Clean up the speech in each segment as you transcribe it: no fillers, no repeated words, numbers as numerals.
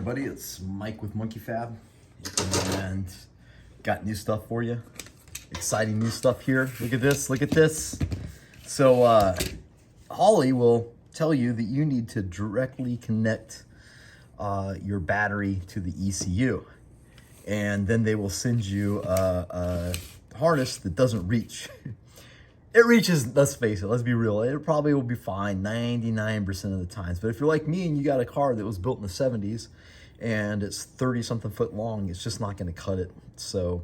everybody, it's Mike with Monkey Fab, and got new stuff for you. Exciting new stuff here. Look at this, look at this. So Holley will tell you that you need to directly connect your battery to the ECU, and then they will send you a harness that doesn't reach. It reaches, let's face it, let's be real, it probably will be fine 99% of the times. But if you're like me and you got a car that was built in the 70s and it's 30-something foot long, it's just not going to cut it. So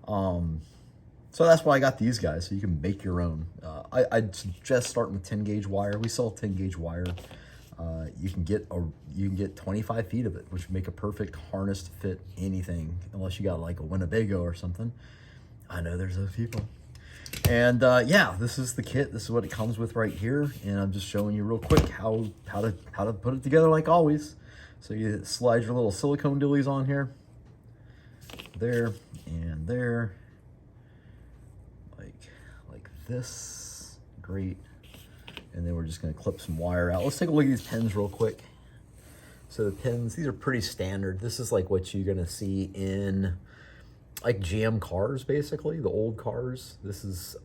that's why I got these guys, so you can make your own. I'd suggest starting with 10 gauge wire. We sell 10 gauge wire. You can get 25 feet of it, which would make a perfect harness to fit anything, unless you got like a Winnebago or something. I know there's those people. And yeah, this is the kit. This is what it comes with right here, and I'm just showing you real quick how to put it together like always. So you slide your little silicone dillies on here, there and there, like this. Great. And then we're just going to clip some wire out. Let's take a look at these pins real quick. So the pins, these are pretty standard. This is like what you're going to see in like GM cars, basically, the old cars. This is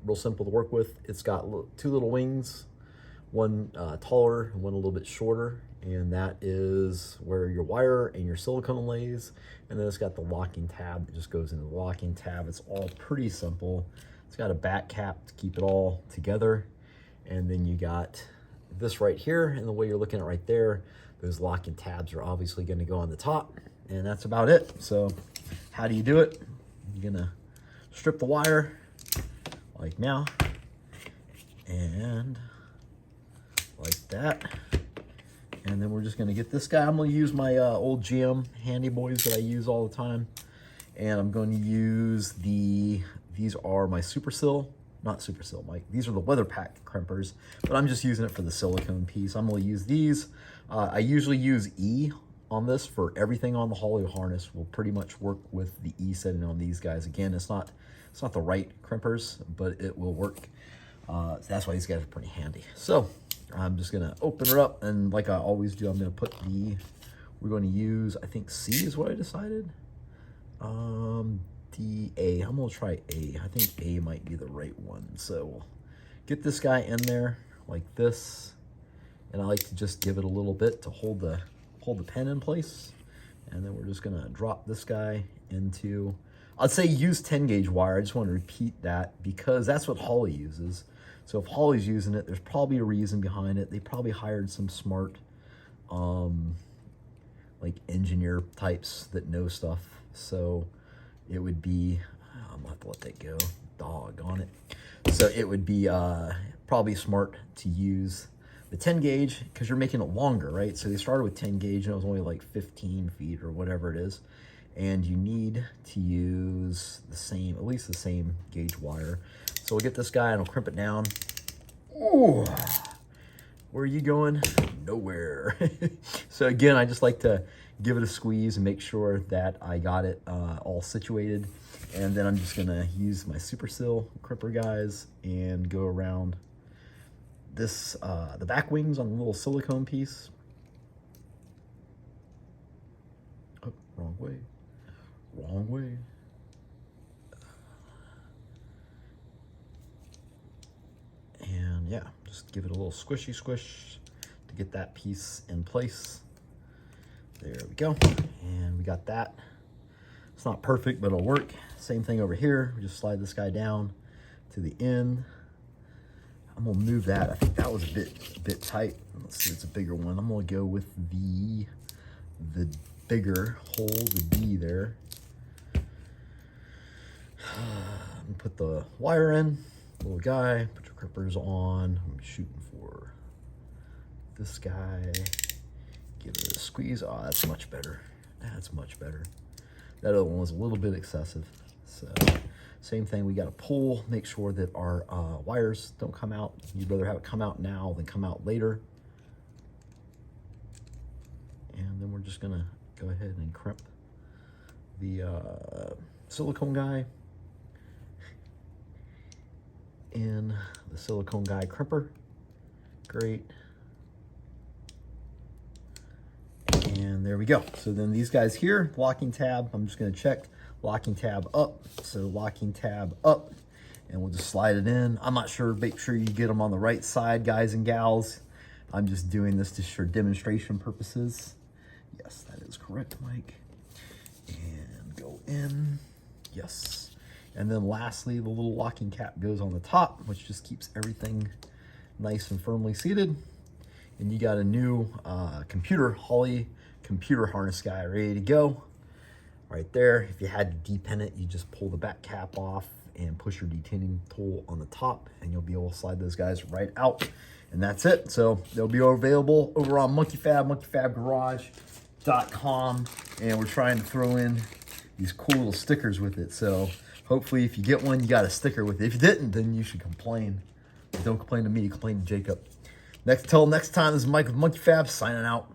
real simple to work with. It's got two little wings, one taller and one a little bit shorter, and that is where your wire and your silicone lays. And then it's got the locking tab that just goes into the locking tab. It's all pretty simple. It's got a back cap to keep it all together, and then you got this right here, and the way you're looking at right there, those locking tabs are obviously going to go on the top, and that's about it. So how do you do it? You're gonna strip the wire like now, and like that. And then we're just gonna get this guy. I'm gonna use my old GM handy boys that I use all the time. And I'm going to use these are my not Super Seal, Mike. These are the Weather Pack crimpers, but I'm just using it for the silicone piece. I'm gonna use these. I usually use E on this for everything on the Holley harness. Will pretty much work with the E setting on these guys. Again, it's not the right crimpers, but it will work. That's why these guys are pretty handy. So I'm just gonna open her up, and like I always do, I'm gonna put we're going to use, I think C is what I decided. D-A, I'm gonna try A. I think A might be the right one. So we'll get this guy in there like this, and I like to just give it a little bit to hold the pen in place. And then we're just gonna drop this guy into, I'd say use 10 gauge wire. I just want to repeat that because that's what Holley uses. So if Holley's using it, there's probably a reason behind it. They probably hired some smart like engineer types that know stuff. So it would be, I'm gonna have to let that go, doggone it. So it would be probably smart to use the 10 gauge because you're making it longer, right? So they started with 10 gauge and it was only like 15 feet or whatever it is. And you need to use the same, at least the same gauge wire. So we'll get this guy and I'll crimp it down. Ooh, where are you going? Nowhere. So again, I just like to give it a squeeze and make sure that I got it all situated. And then I'm just gonna use my Super Seal crimper guys and go around this, the back wings on the little silicone piece. Oh, wrong way, wrong way. And yeah, just give it a little squishy squish to get that piece in place. There we go, and we got that. It's not perfect, but it'll work. Same thing over here. We just slide this guy down to the end. I'm gonna move that. I think that was a bit tight. Let's see, it's a bigger one. I'm gonna go with the bigger hole, the D there. Put the wire in, little guy. Put your crimpers on. I'm shooting for this guy. Give it a squeeze. Oh, that's much better. That's much better. That other one was a little bit excessive. So same thing, we got to pull, make sure that our wires don't come out. You'd rather have it come out now than come out later. And then we're just gonna go ahead and crimp the silicone guy in the silicone guy crimper. Great. And And there we go. So then these guys here, locking tab, I'm just gonna check locking tab up. So locking tab up, and we'll just slide it in. I'm not sure, make sure you get them on the right side, guys and gals. I'm just doing this just for demonstration purposes. Yes, that is correct, Mike. And go in, yes. And then lastly, the little locking cap goes on the top, which just keeps everything nice and firmly seated. And you got a new Holley computer harness guy ready to go. Right there. If you had to depen it, you just pull the back cap off and push your detaining tool on the top, and you'll be able to slide those guys right out. And that's it. So they'll be available over on monkeyfabgarage.com, and we're trying to throw in these cool little stickers with it. So hopefully if you get one, you got a sticker with it. If you didn't, then you should complain. But don't complain to me, complain to Jacob. Till next time, this is Mike with Monkey Fab signing out.